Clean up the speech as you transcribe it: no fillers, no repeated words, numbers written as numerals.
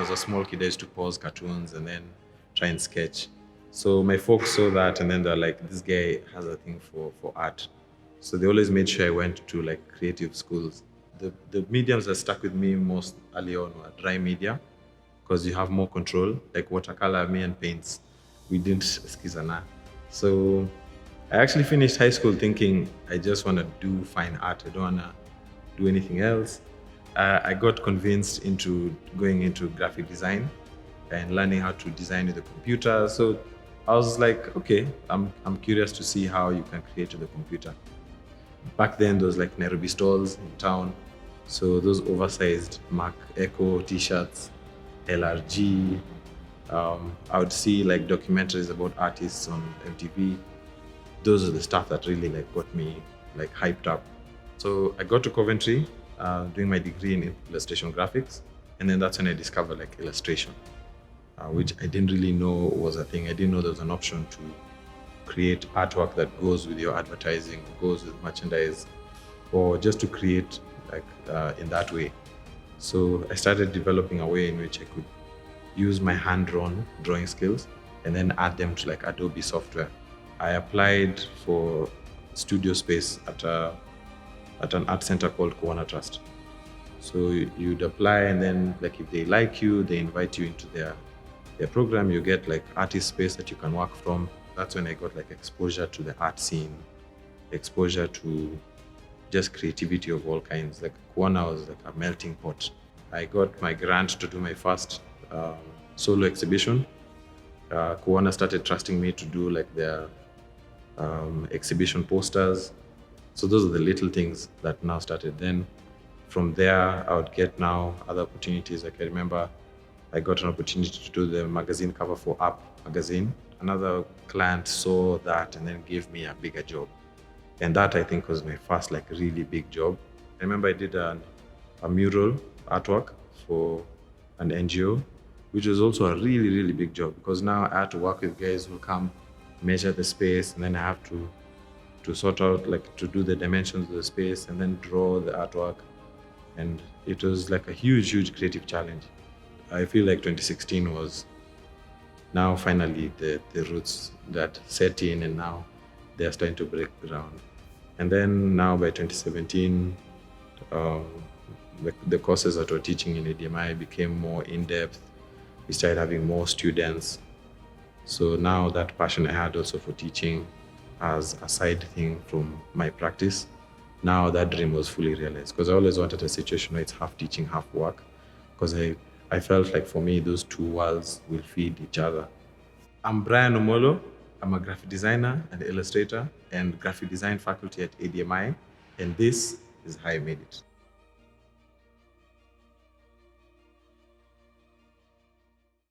I was a small kid, I used to pause cartoons and then try and sketch. So my folks saw that, and then they're like, this guy has a thing for art. So they always made sure I went to like creative schools. The mediums that stuck with me most early on were dry media, because you have more control, like watercolor, me and paints. We didn't skizana. So I actually finished high school thinking I just want to do fine art. I don't want to do anything else. I got convinced into going into graphic design and learning how to design with the computer. So I was like, okay, I'm curious to see how you can create with the computer. Back then, there was like Nairobi stores in town. So those oversized Mac Echo t-shirts, LRG. I would see like documentaries about artists on MTV. Those are the stuff that really like got me like hyped up. So I got to Coventry, doing my degree in illustration graphics, and then that's when I discovered like illustration, which I didn't really know was a thing. I didn't know there was an option to create artwork that goes with your advertising, goes with merchandise, or just to create like in that way. So I started developing a way in which I could use my hand-drawn drawing skills and then add them to like Adobe software. I applied for studio space at an art center called Kuwana Trust. So you'd apply, and then like if they like you, they invite you into their program. You get like artist space that you can work from. That's when I got like exposure to the art scene, exposure to just creativity of all kinds. Like Kuwana was like a melting pot. I got my grant to do my first solo exhibition. Kuwana started trusting me to do like their exhibition posters. So those are the little things that now started. Then from there, I would get now other opportunities. Like I remember I got an opportunity to do the magazine cover for Up magazine. Another client saw that and then gave me a bigger job. And that I think was my first like really big job. I remember I did a mural artwork for an NGO, which was also a really, really big job, because now I had to work with guys who come measure the space, and then I have to sort out like to do the dimensions of the space and then draw the artwork. And it was like a huge, huge creative challenge. I feel like 2016 was now finally the roots that set in, and now they're starting to break ground. And then now by 2017, the courses that we're teaching in ADMI became more in-depth. We started having more students. So now that passion I had also for teaching as a side thing from my practice, now that dream was fully realized, because I always wanted a situation where it's half teaching, half work, because I felt like for me, those two worlds will feed each other. I'm Brian Omolo. I'm a graphic designer and illustrator and graphic design faculty at ADMI, and this is how I made it.